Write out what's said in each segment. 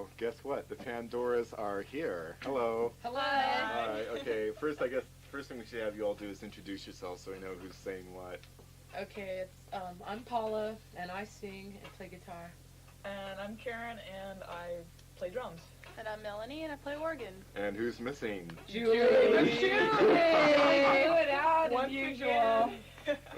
Well, guess what? The Pandoras are here. Hello. Hello. Hi. Okay. First, I guess first thing we should have you all do is introduce yourselves so we know who's saying what. Okay, I'm Paula, and I sing and play guitar. And I'm Karen, and I play drums. And I'm Melanie, and I play organ. And who's missing? Julie. Julie. Do it out Once as usual. again.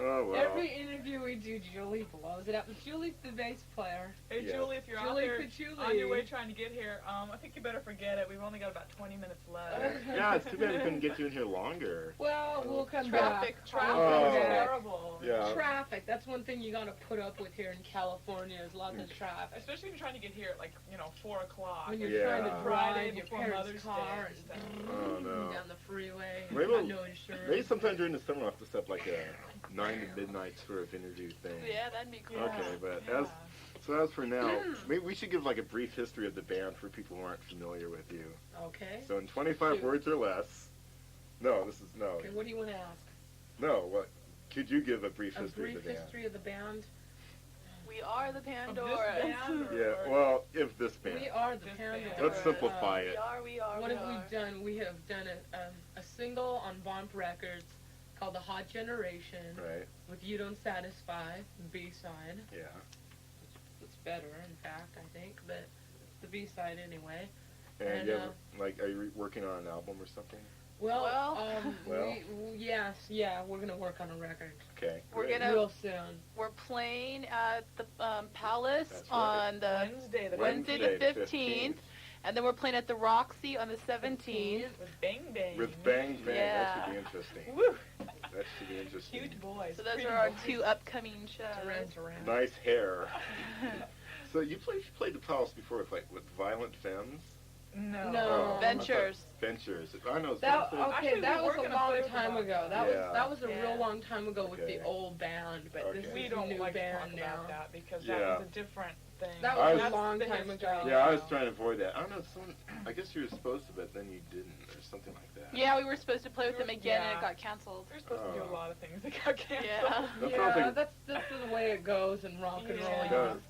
Oh well. Every interview we do, Julie blows it up. But Julie's the bass player. Hey, Yeah. Julie, if you're Julie out there Julie. on your way trying to get here, I think you better forget it. We've only got about 20 minutes left. Yeah, it's too bad we couldn't get you in here longer. Well, we'll come Traffic. back. Traffic Oh. is terrible. Yeah. Traffic. That's one thing you gotta put up with here in California is lots of traffic. Especially if you're trying to get here at 4 o'clock. When you're Yeah. trying to Friday drive your before parents' Mother's car Day and and stuff. Oh no. down the freeway, Maybe got no insurance. Maybe sometime during the summer we'll have to set up like a 9 to midnight sort of interview thing. Yeah, that'd be cool. Okay, but Yeah. as for now, maybe we should give like a brief history of the band for people who aren't familiar with you. Okay. So in 25 Shoot. words or less. No, this is no. Okay, what do you want to ask? No, what? Could you give a brief A history brief of the band? history of the band. We are the Of this Pandoras. band, or- Yeah, well, if this band. We are the This Pandoras. band. Let's simplify We it. are, we are, What we have are. we done? We have done a single on Bomb Records called The Hot Generation Right, with You Don't Satisfy, B-side. yeah. It's better, in fact, I think, but the B-side anyway. And And, you have, are you working on an album or something? Well, Well. yeah, we're gonna work on a record Okay. We're great. gonna- real soon. We're playing at the Palace That's right. on the Wednesday the Wednesday the 15th. And then we're playing at the Roxy on the 17th. With Bang Bang. With Bang Bang, that Yeah. should be interesting. Woo! That should be interesting. Cute boys. So those pretty are our boys. 2 upcoming shows. Duran. Nice hair. So you played the Palace before with with Violent Femmes? No. No. Oh, Ventures. Ventures. I know. That, Ventures. okay, Actually, that we was were a gonna long play with time them. ago. Yeah. That was a Yeah. real long time ago with Okay. the old band, but Okay. this We is don't a new like to band talk now. about that because Yeah. that was a different thing. That was a That's long the time history. ago. Yeah, I was trying to avoid that. I don't know. I guess you were supposed to, but then you didn't, or something like that. Yeah, we were supposed to play with them again and Yeah. it got canceled. We're supposed to do a Oh. lot of things that got canceled. Yeah. That Yeah, sounds like- that's the way it goes in rock and roll. Yeah. You It know, does.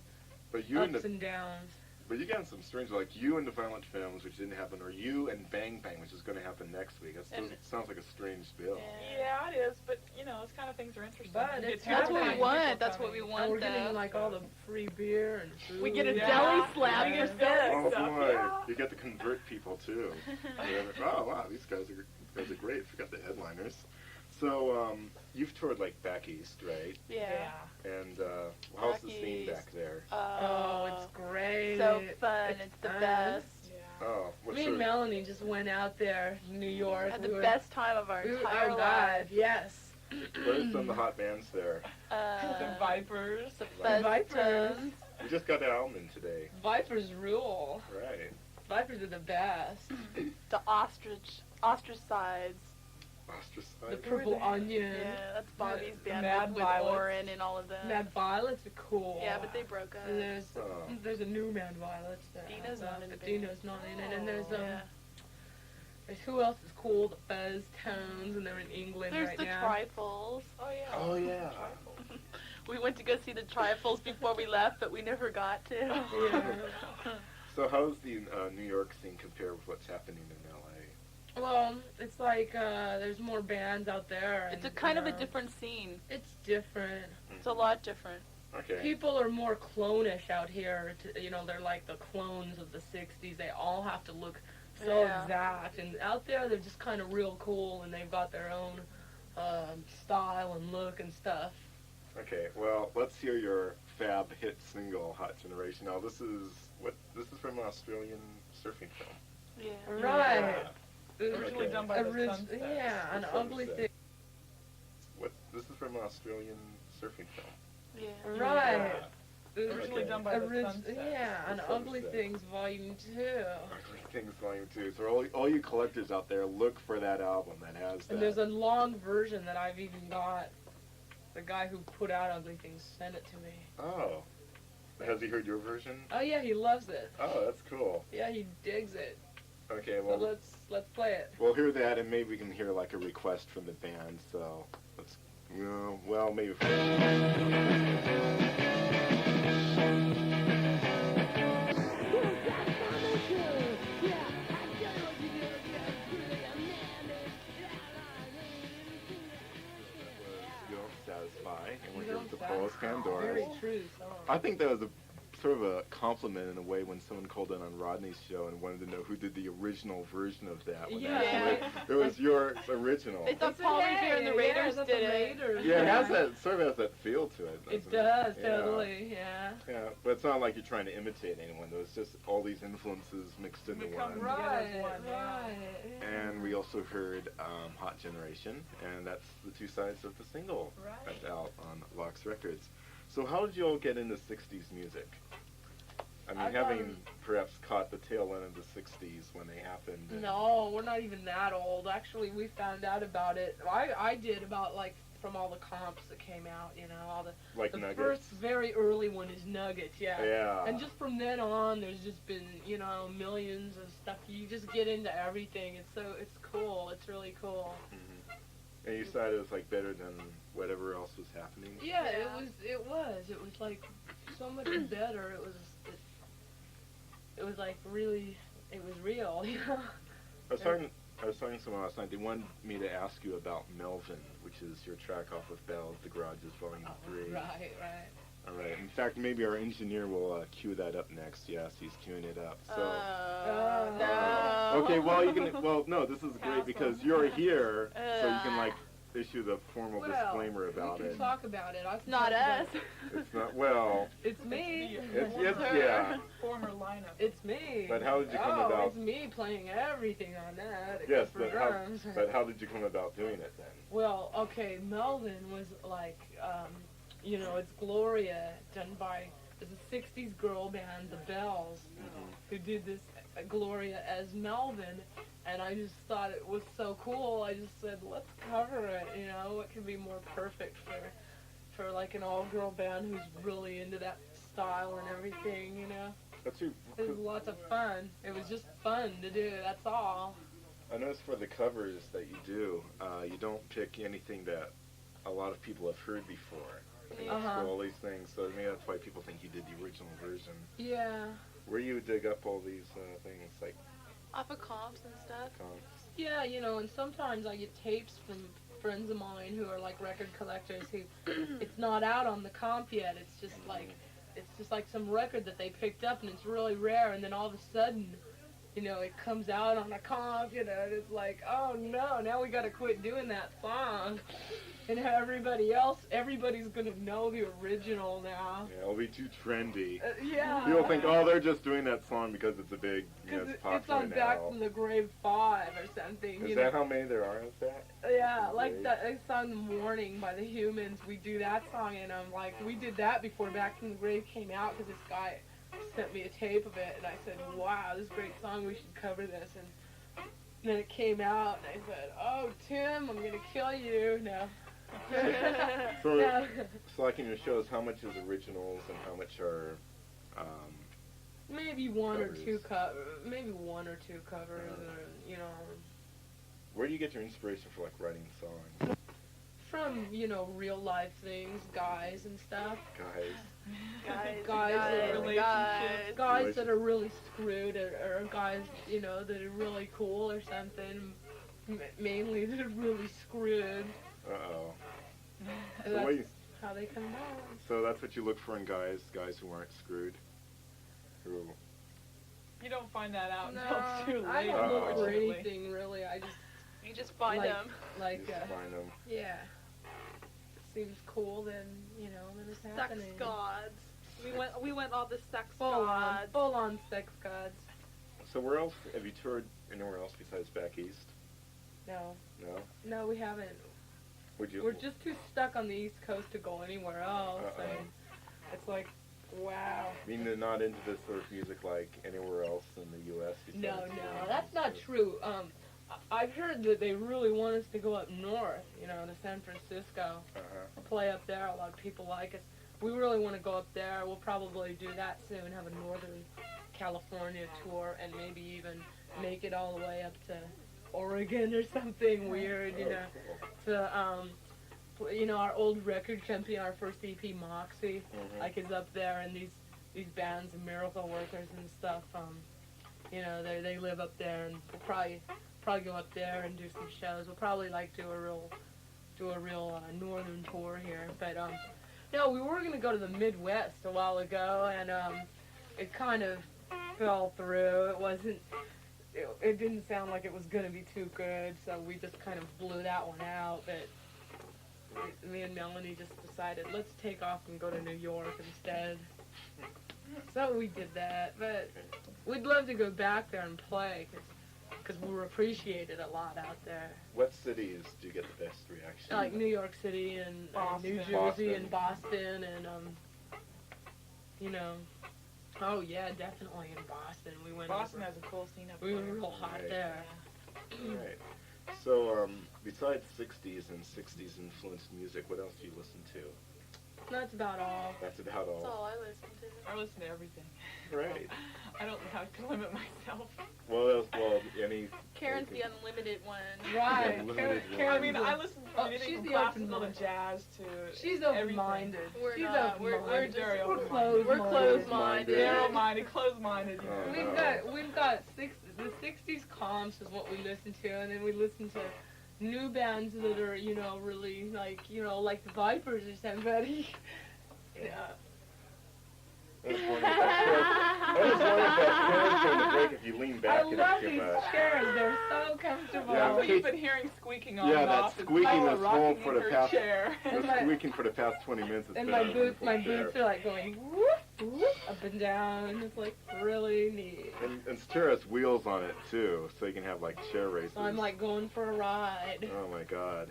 But you and ups the and downs. But you got some strange, like you and the Violent Femmes, which didn't happen, or you and Bang Bang, which is going to happen next week. That And- sounds like a strange bill. Yeah, it is, but those kind of things are interesting. But You get it's two That's what different we kinds of want. people That's what coming. we And want, we're getting though. like all the free beer and food. We get a Yeah. deli slab We for get a deli Oh stuff, boy, yeah. you get to convert people too. Oh wow, these guys are great. Forgot the headliners. So you've toured like back east, right? Yeah. And how's the Back scene east. back there? Oh, it's great. so fun. It's the fun. best. Yeah. Oh, what Me sort and of- Melanie just went out there, New York. Had We the were- best time of our we were- entire oh, God, lives. yes. What are some of the hot bands there? The Vipers. The Vipers. Buzztones. We just got the album in today. Vipers rule. Right. Vipers are the best. The ostracides. The Ostracized. Purple Onion. Yeah, that's Bobby's The band Mad with Violets. Oren and all of them. Mad Violets are cool. Yeah, but they broke up. And Oh. there's a new Mad Violets. That Dino's not in but it. Dino's not in it. And there's Yeah. there's who else is cool? The Fuzz Tones, and they're in England There's right the now. Trifles. Oh yeah. Oh yeah. We went to go see the Trifles before we left, but we never got to. Yeah. So how's the New York scene compare with what's happening in LA? Well, it's like there's more bands out there. It's a and, kind of a different scene. It's different. It's a lot different. Okay. People are more clone-ish out here. They're like the clones of the '60s. They all have to look so Yeah. exact. And out there, they're just kind of real cool, and they've got their own style and look and stuff. Okay, well, let's hear your fab hit single, Hot Generation. Now, this is from an Australian surfing film. Yeah. Right. Originally Okay. done by the Sunsets. Yeah, an The ugly Sunsets. thing. This is from an Australian surfing film. Yeah. Right. Originally Okay. done by the Sunsets. Yeah, an The Ugly Sunsets. Things Volume 2. Ugly Things Volume 2. So all you collectors out there, look for that album that has that. And there's a long version that I've even got. The guy who put out Ugly Things sent it to me. Oh. Has he heard your version? Oh yeah, he loves it. Oh, that's cool. Yeah, he digs it. Okay, So well, let's play it. we'll hear that, and maybe we can hear like a request from the band. So let's, well, maybe. and we're You here know, with the that's Paul's Pandoras. Very true song. I think that was a sort of a compliment in a way when someone called in on Rodney's show and wanted to know who did the original version of that. When Yeah. actually it was your original. They thought It's Paul okay, Revere and the yeah, Raiders that's did the it. Raiders. Yeah, it has that sort of has that feel to it. It doesn't does, Yeah. totally, yeah. Yeah, but it's not like you're trying to imitate anyone. Though it's just all these influences mixed into Become one. together as one, yeah. Yeah. And we also heard Hot Generation, and that's the two sides of the single Right. that's out on Vox Records. So how did you all get into 60s music? I mean, I've, having perhaps caught the tail end of the 60s when they happened. and- No, we're not even that old. Actually, we found out about it. I did about like from all the comps that came out, you know, all the Like the Nuggets. first very early one is Nuggets, yeah. Yeah. And just from then on, there's just been, you know, millions of stuff. You just get into everything. It's cool. It's really cool. Mhm. And you decided it was like better than whatever else was happening. Yeah, Yeah. it was like so much better. It was like really, it was real, you know. I was talking to someone last night. They wanted me to ask you about Melvin, which is your track off of Battle of the Garages Volume 3. Right. All right. In fact, maybe our engineer will cue that up next. Yes, he's queuing it up. So. No. Okay. Well, you can. Well, no. This is great Castle. because you're here, so you can like issue the formal Well, disclaimer about we can it. talk about it. I It's can not talk about us. it. It's not well. It's me. It's her. yeah. Former lineup. It's me. But how did you come oh, about- it's me playing everything on that. Yes, except for but drums. how did you come about doing it then? Well, okay, Melvin was like, you know, it's Gloria, done by, it's a 60s girl band, The Bells, who did this Gloria as Melvin, and I just thought it was so cool. I just said, let's cover it, you know, what could be more perfect for like an all-girl band who's really into that style and everything, you know. That's your. It was lots of fun. It was just fun to do, that's all. I noticed for the covers that you do, you don't pick anything that a lot of people have heard before. I mean, Uh-huh. so all these things, so maybe that's why people think you did the original version. Yeah. Where you dig up all these things, like Off of comps and stuff. comps. Yeah, you know, and sometimes I get tapes from friends of mine who are like record collectors who it's not out on the comp yet. It's just like some record that they picked up and it's really rare, and then all of a sudden, you know, it comes out on a comp, you know, and it's like, oh no, now we gotta quit doing that song. And everybody's gonna know the original now. Yeah, it'll be too trendy. Yeah. People think, oh, they're just doing that song because it's a big, you know, Because it's popular it's on now. Back from the Grave 5 or something. Is you that know? how many there are of that? Yeah, like Great. that song "The Morning" by the Humans. We do that song, and I'm like, we did that before Back from the Grave came out because this guy sent me a tape of it, and I said, wow, this is a great song, we should cover this. And then it came out, and I said, oh, Tim, I'm gonna kill you. No. So, No. so like in your shows, how much is originals and how much are, Maybe one or Covers. two covers, or, you know. where do you get your inspiration for like writing songs? From, you know, real life things, guys and stuff. Guys. Guys that are really screwed, or guys, you know, that are really cool or something. Mainly that are really screwed. Uh-oh. And So that's what you- how they come out. So that's what you look for in guys who aren't screwed? Who, You don't find that out until No, it's too I late. don't look for unfortunately. anything really. I just You just find like, them. like, you just find them? yeah. It seems cool, then, you know, then it's Sex happening. gods. We went all the sex Full gods. on sex gods. So where else, have you toured anywhere else besides back east? No, No? we haven't. Would you? We're just too stuck on the East Coast to go anywhere else. Uh-oh. And it's like, wow. Meaning they're not into this sort of music like anywhere else in the U.S. besides No, the that's not States? true. I've heard that they really want us to go up north, you know, to San Francisco, Uh-huh. play up there. A lot of people like us. We really want to go up there. We'll probably do that soon, have a Northern California tour, and maybe even make it all the way up to Oregon or something weird, you Oh, know. cool. To, you know, our old record company, our first EP, Moxie, Mhm. like is up there, and these bands of miracle workers and stuff, you know, they live up there, and we'll probably go up there and do some shows. We'll probably like do do a real northern tour here. But no, we were gonna go to the Midwest a while ago, and it kind of fell through. It wasn't. It didn't sound like it was gonna be too good, so we just kind of blew that one out. But me and Melanie just decided, let's take off and go to New York instead. So we did that, but we'd love to go back there and play, because we're appreciated a lot out there. What cities do you get the best reaction? Like New York City and New Jersey Boston. and Boston and, you know, oh yeah, definitely in Boston. We went Boston over. has a cool scene up We there. were real hot Right. there. Right. So, besides 60s and 60s influenced music, what else do you listen to? That's about all. That's about That's all. all I listen to. I listen to everything. Right. I don't have to limit myself. Well, any... Karen's the unlimited one. Right. Unlimited one. I mean, I listen to Oh, anything she's from the classical to open-minded. jazz to She's everything. open-minded. We're She's not. We're open-minded. very We're open-minded. closed-minded. We're closed-minded. Narrow-minded, closed-minded. You know. Oh, We've got the 60s comps is what we listen to, and then we listen to new bands that are, you know, really like the Vipers or somebody. Yeah. I was wondering if that chair's going to break if you lean back I in it love too these much. chairs. They're so comfortable. Yeah, That's what you've been hearing squeaking on Yeah, and that off. It's squeaking Paula this whole rocking for in the her past- chair. The And my- squeaking for the past 20 minutes has And been my on the boots full chair. are like going whoop, whoop, up and down. It's like really neat. And Ster has wheels on it too, so you can have like chair races. So I'm like going for a ride. Oh my god.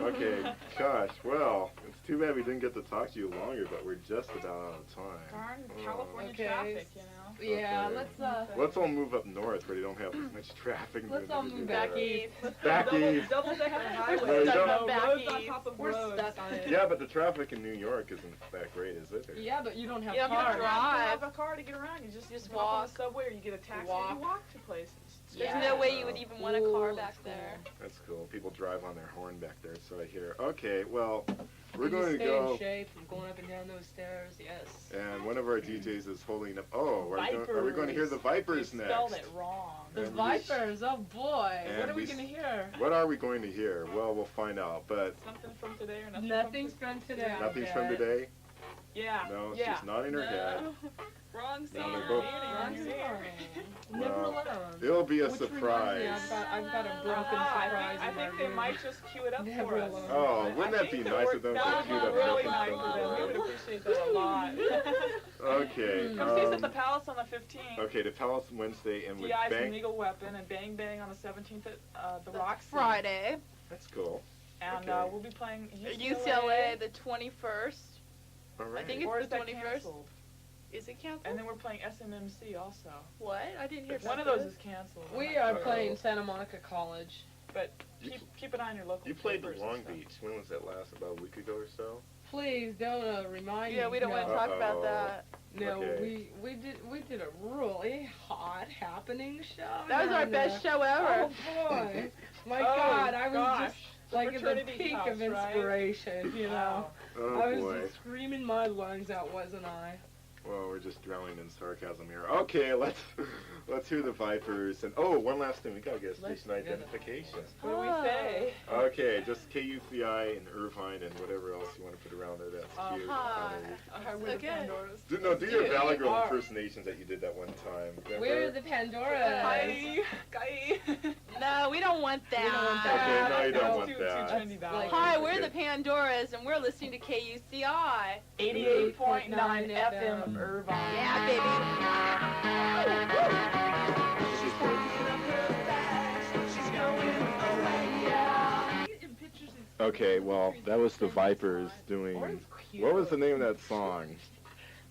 Okay, gosh, well, it's too bad we didn't get to talk to you longer, but we're just about out of time. Darn Oh. California Okay. traffic, you know. Yeah, Okay. Let's all move up north where they don't have as much traffic. Let's all move Back back east. Back east. Double-decker highway. No, you don't- No, Back roads on east. top of We're roads. stuck on it. Yeah, but the traffic in New York isn't that great, is it? Or- Yeah, but you don't have You don't cars. have You to don't have drive. to have a car to get around. You just Just hop on walk. the subway or you get a taxi. Walk. You walk to places. There's Yeah. no way you would even want a car Ooh, back that's cool. there. That's cool. People drive on their horn back there, so I hear. Okay, well, we're You going to stay go. in shape from going up and down those stairs. Yes. And one of our DJs is holding up. Oh, are we going to hear the Vipers You next? spelled it wrong. The And we- Vipers. Oh boy. and What are we we gonna hear? What are we going to hear? Well, we'll find out. But Something from today or nothing Nothing's from from today. nothing's from Dad. today. Yeah. No, yeah. she's nodding her head. Wrong No, song. they're both- Wrong Here, here. song. Never Well, alone. It'll be a Which reminds me, surprise. I've got a broken Ah, surprise I in my think they room. might just cue it up Never for us. alone. Oh, wouldn't that be nice of them to That cue would that be really broken nice of them. We would surprise? appreciate that a lot. Okay. Come see us at the Palace on the 15th. Okay, the Palace Wednesday and with DI's an Bank. Eagle Weapon and Bang Bang on the 17th at the That's Roxy. Friday. That's cool. And Okay. we'll be playing UCLA the 21st. All right. I think it's Or the is that 21st. canceled? Is it canceled? And then we're playing SMMC also. What? I didn't hear One of about those this. is canceled. We are Uh-oh. playing Santa Monica College. But You keep an eye on your local You played papers and Long stuff. Beach. When was that last? About a week ago or so? Please don't remind me. Yeah, we don't want to No. talk about Uh-oh. that. No, Okay. we did a really hot happening show. That was our down best there. show ever. Oh boy, my Oh, God, I was gosh. just like at the Fraternity peak house, of right? inspiration, you know. Wow. Oh I was boy. just screaming my lungs out, wasn't I? Well, we're just drowning in sarcasm here. Okay, let's hear the Vipers. And oh, one last thing, we gotta get a Let's station get it. identification. What do we say? Okay, just KUCI and Irvine and whatever else you want to put around there. That's cute. Hi. We're the Okay. Pandoras. Do your Dude, Valley we Girl are. impersonations that you did that one time. Remember? We're the Pandoras. Hi. Hi. No, we don't want that. We don't want that. Okay, no, you don't That's want too that. trendy That's like- Hi, we're Okay. the Pandoras, and we're listening to KUCI. 88.9 FM of Irvine. Yeah, baby. Okay, well, that was the Vipers doing. What was the name of that song?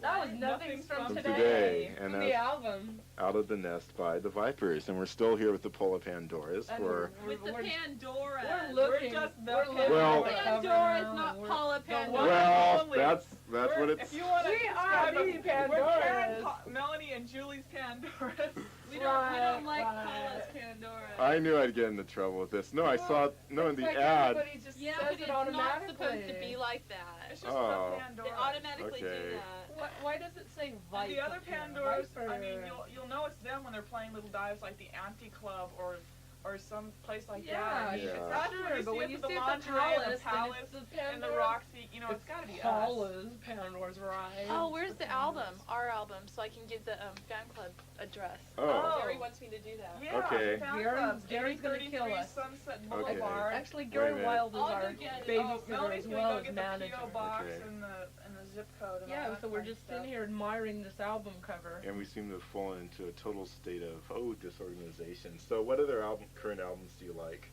That was Nothing's from From today. today, and From that's the album. Out of the Nest by the Vipers, and we're still here with the Pola Pandoras. And We're we're Pandoras. We're looking. We're just the we're looking Well- at the cover Pandoras, now, not we're- Paula one Pandora. well, only. that's what it's. If you want to We are the We're Karen, Pandoras. Melanie, and Julie's Pandoras. We Right, don't like right. Paula's Pandora. I knew I'd get into trouble with this. No, I saw it. No, in It's the like ad. everybody just Yeah, says but it it's not automatically. supposed to be like that. It's just Oh. the Pandoras. They automatically do Okay. that. Why does it say And Viper? the other Pandoras, I mean, Viper. you'll know it's them when they're playing little dives like the Anti Club or or some place like Yeah, that. yeah. That's sure, when you but see when it you at the see it at the lingerie and the Palace, Palace and it's the and the Pandora, Roxy, you know, it's got to be us. Paula's Pandora's Ride. Oh, where's the album? Pandoras. Our album, so I can give the fan club address. Oh. Gary wants me to do that. Yeah, Okay. Fan Gary's- Club's Gary's gonna kill 833 us. Sunset Okay. Boulevard. Actually, Wait a Gary minute. Wild is I'll our go get it. babysitter Melanie's as gonna well go as get manager. the P.O. box Okay. and the zip code and all Yeah, that so we're fun just stuff. sitting here admiring this album cover. And we seem to have fallen into a total state of disorganization. So, what other current albums do you like?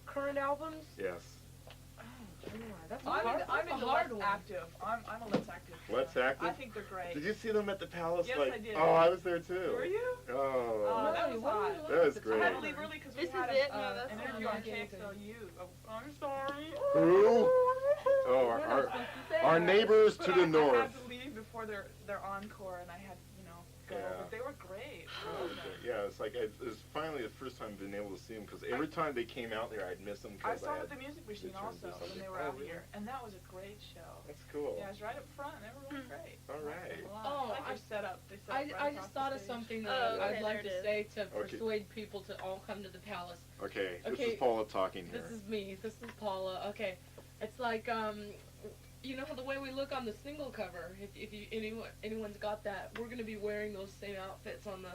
Current albums? Yes. That's I'm that's into a hard Let's one. Active. I'm a Let's Active. Let's fan. Active? I think they're great. Did you see them at the Palace? Yes, like, I did. Oh, I was there too. Were you? Oh. that Really? was What hot. did you look That was at the great. I had time? to leave early because we This had is it? No, that's an not interview on amazing. KXLU. Oh, I'm sorry. Who? Oh, We're not supposed to say our that. neighbors But to the I north. had to leave before their encore, and I had go. Yeah. But they were great. Oh, okay. Yeah, it's like it was finally the first time I've been able to see them because every time they came out there, I'd miss them. I Cause saw I them had at the Music Machine returns or also when something. they were Oh, out really? here, and that was a great show. That's cool. Yeah, it was right up front. They were really great. All right. Oh, I like their setup. They set up right I across just thought the of stage. something that Oh, okay, I'd like there to it say to Okay. persuade people to all come to the Palace. Okay, this Okay, is Paula talking here. This is me. This is Paula. Okay, it's like you know how the way we look on the single cover. If you anyone's got that, we're gonna be wearing those same outfits on the.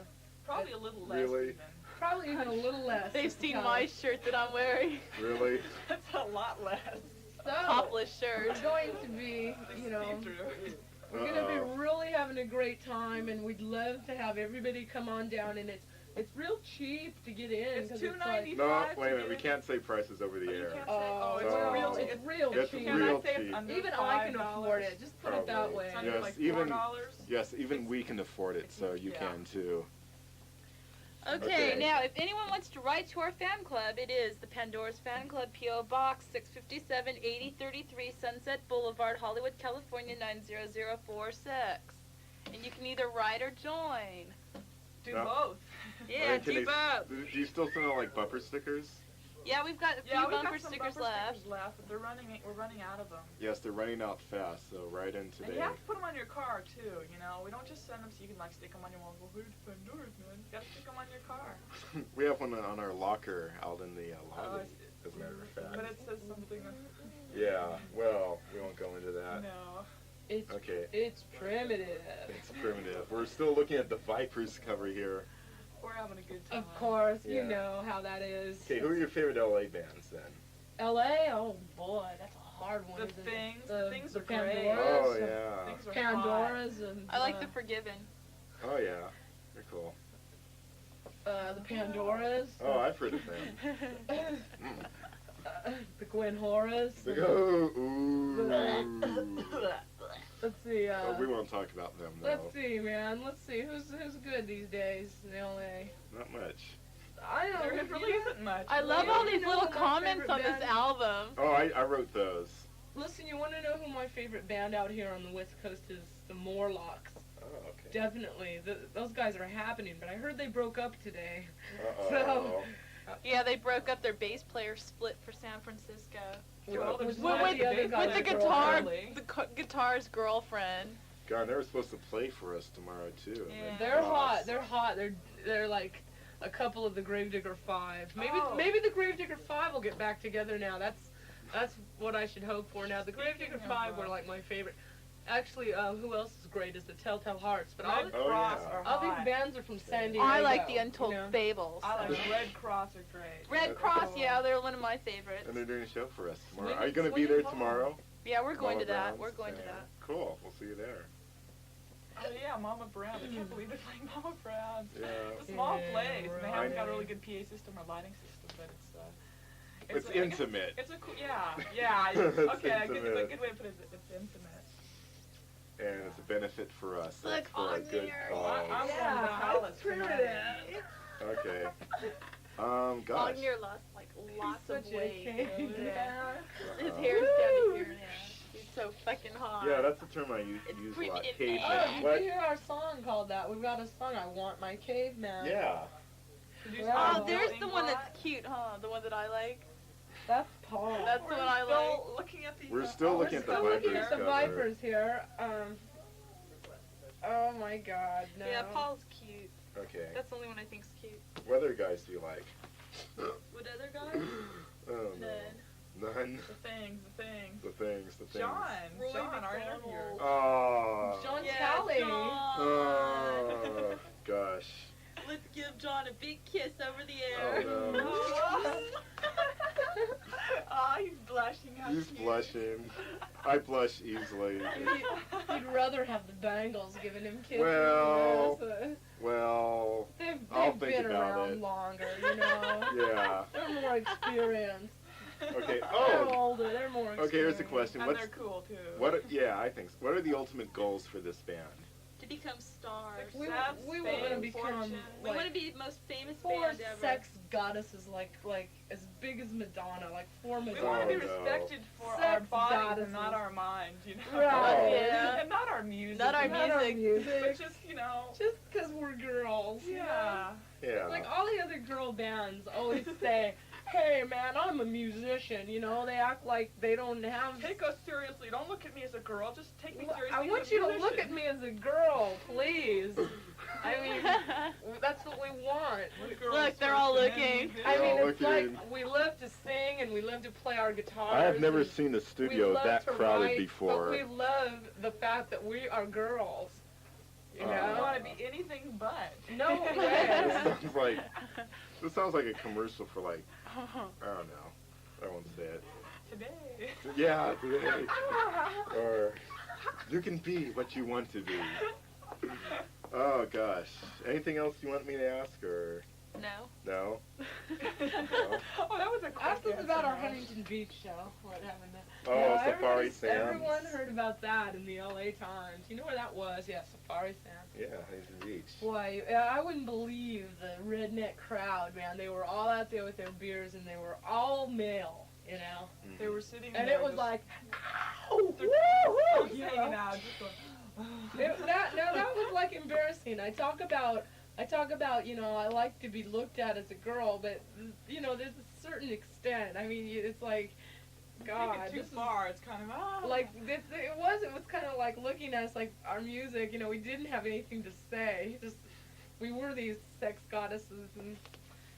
Probably a little less Really? even. Probably even a little less. They've at the seen time. my shirt that I'm wearing. Really? That's a lot less. So Topless shirt. we're going to be, you know, See-through. we're gonna be Uh-oh. really having a great time, and we'd love to have everybody come on down. And it's real cheap to get in. It's 'cause $2.95. No, to wait a minute. get We in. can't say prices over the Oh, you air. can't say. Oh, it's Oh. real. It's real It's cheap. Can real I say it's cheap. under Even I can $5? afford it. Just put it that Probably. way. It's under Yes, like even- $4. Yes, even we can afford it, so you Yeah. can too. Okay, Okay. now if anyone wants to write to our fan club, it is the Pandoras Fan Club, P.O. Box 657 8033 Sunset Boulevard, Hollywood, California 90046. And you can either write or join. Do No. both. Yeah, Wait, can do they- both. Do you still send out like bumper stickers? Yeah, we've got a few Yeah, we've bumper got some stickers bumper left. stickers left, but we're running out of them. Yes, they're running out fast, so write in And today. you have to put them on your car too. You know, we don't just send them so you can like stick them on your wall. Well, where's Pandoras, man? You gotta stick them on your car. We have one on our locker out in the Oh, lobby, I see. as a matter of But fact. it says something. Yeah, well, we won't go into that. No. It's Okay, it's primitive. it's primitive. We're still looking at the Vipers cover here. We're having a good time. Of course, Yeah. you know how that is. Okay, who are your favorite LA bands then? L.A. Oh boy, that's a hard one. The isn't Things. it? The Things the are great. Pandoras. Oh yeah. Things are Pandoras and I like the Forgiven. Oh yeah. They're cool. the Pandoras. Oh, I've heard of them. Mm. The Gwen Horas. They go, ooh. Let's see. Oh, we won't talk about them though. Let's see, man. Let's see who's good these days in L.A. Not much. I don't There know. really isn't much. I love You all know these little my comments favorite on this band? album. Oh, I wrote those. Listen, you want to know who my favorite band out here on the West Coast is? The Morlocks. Oh, okay. Definitely. Those guys are happening, but I heard they broke up today. Uh-oh. So- Yeah, they broke up. Their bass player split for San Francisco. Well, there's With one one of of the the other big guys' With the players guitar, early. guitar's girlfriend. God, they were supposed to play for us tomorrow too. Yeah. They're Oh, hot. They're hot. They're like a couple of the Gravedigger Five. Oh. Maybe the Gravedigger Five will get back together now. That's what I should hope for now. The Gravedigger Speaking of, Five were like my favorite. Actually, who else is great is the Telltale Hearts. But all, Red Oh, Cross yeah. are all hot. these bands are from San Diego. I like the Untold you know? Fables. I like Red Cross are great. Red Cross, yeah, they're one of my favorites. And they're doing a show for us tomorrow. Swing Are you it- going to be swing there it home. tomorrow? Yeah, we're going Mama to that. Brown's? We're going to Yeah. that. Cool. We'll see you there. Oh yeah, Mama Brown. I can't believe they're playing Mama Brown. Yeah. It's a small Yeah, place. They right. haven't got a really good PA system or lighting system, but It's I guess intimate. It's a cool, yeah. It's Okay, a good intimate. way to put it. It's intimate. And it's a benefit for us. Look It's for a on good there. cause. I'm Yeah, going to the palace it's tonight. Okay. Gosh. Wagner lost like lots of Such a weight. king. Yeah. His hair's down to here now. He's so fucking hot. Yeah, that's the term I use It's a lot. pretty in Caveman. there. Oh, did What? you hear our song called that? We've got a song, I Want My Caveman. Yeah. Produced Oh, by Oh, Bill there's the one Inglatt. that's cute, huh? The one that I like. That's Paul. That's the one I like. Still looking at the. We're still We're looking at the still looking Vipers at the cover. Vipers here. Oh my god, no. Yeah, Paul's cute. Okay. That's the only one I think's cute. What other guys do you like? What other guys? Oh, no. None. The things. The things. John, Roy our McDonald. interviewer. Oh. John Yeah, Talley. John. Oh, gosh. Let's give John a big kiss over the air. Oh, no. Oh, he's blushing. How He's cute. blushing. I blush easily. He'd rather have the Bangles giving him kisses. Well, you know, so Well, they've I'll think been about around it. longer, you know. Yeah. They're more experienced. Okay. They're Oh. older. They're more experienced. Okay. Here's the question. And What's they're cool too. Yeah, I think so. What are the ultimate goals for this band? To become stars. We Success, want fame, to become fortune. We like want to be the most famous 4 band ever. sex goddesses, like as big as Madonna, like 4 We Madonna. want to be Oh, no. respected for our Sex bodies goddesses. and not our minds, you know. Right. Yeah. And not our music. Not our Not our But music. just, you know. Just because we're girls. you know? Yeah. Yeah. Like all the other girl bands always say, "Hey man, I'm a musician." You know, they act like they don't have. Take us seriously. Don't look at me as a girl. Just take me Well, seriously. I as want a you to musician. look at me as a girl, please. I mean, that's what we want. With girls Look, they're first all and then looking. music. I mean, all it's looking. like we live to sing and we live to play our guitars. I have never and seen a we studio love that to crowded write, before. But we love the fact that we are girls. You Oh. I know? want to be anything but. No This way. sounds like a commercial for like, I don't know. I won't say it. Today. Yeah, today. Or you can be what you want to be. Oh gosh. Anything else you want me to ask or No. no? Oh, that was a quick Ask us about answer. our Huntington Beach show. What happened there? Oh, Yeah, Safari everybody's- Sands. Everyone heard about that in the LA Times. You know where that was? Yeah, Safari Sands. Yeah, Huntington Beach. Boy, I wouldn't believe the redneck crowd, man. They were all out there with their beers and they were all male, you know. Mhm. They were sitting And there it was just like, ow, They're- woo, just you hanging know. out, just going, That was like embarrassing. I talk about, you know, I like to be looked at as a girl, but you know, there's a certain extent. I mean, it's like, God, take it too this is far. It's kind of like it was kind of like looking at us like our music. You know, we didn't have anything to say. Just we were these sex goddesses, and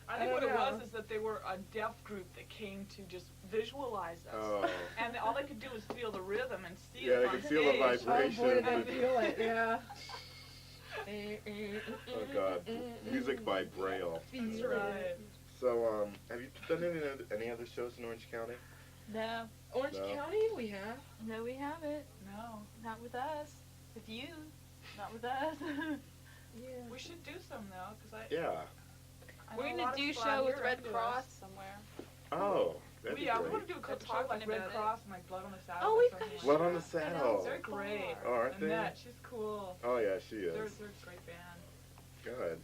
I think I what don't it was know. is that they were a deaf group that came to just visualize us. Oh. And all they could do was feel the rhythm and see Yeah, it they on could feel the stage. vibration. oh boy, did they and- feel it, yeah. Oh God, music by Braille. That's right. So, have you done any other shows in Orange County? No. Orange No. County, we have. No, we haven't. No. Not with us. With you. Not with us. Yeah. We should do some though, because Yeah. We're know a gonna lot of do people show out with here Red into Cross us. somewhere. Oh, that'd be We great. want to do a They're show like talking Red about it. Cross and like Blood on the Saddle. Oh, or we've something got like Blood that. on the Saddle. They're great. Oh, aren't they? Annette, she's cool. Oh yeah, she They're is. a great band. Good.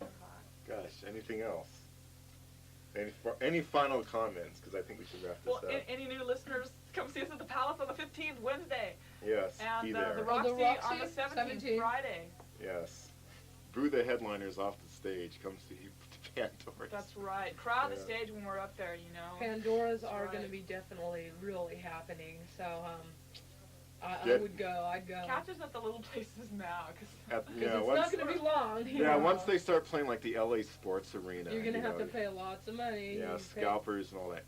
They're hot. Gosh, anything else? Any final comments? Because I think we should wrap this Well, up. any new listeners, come see us at the Palace on the 15th, Wednesday. Yes, be And there. the Rock- Roxy, Roxy, on the 17th, 17th. Friday. Yes. Boo the headliners off the stage. Come see Pandoras. That's right. Crowd the Yeah. stage when we're up there, you know. Pandoras That's are right. going to be definitely really happening. So I Get- would go. I'd go. Catch us at the little places now, because Because it's not going to be long. you yeah, know. once they start playing like the LA Sports Arena, You're going to you have know, to pay lots of money. Yeah, You pay- scalpers and all that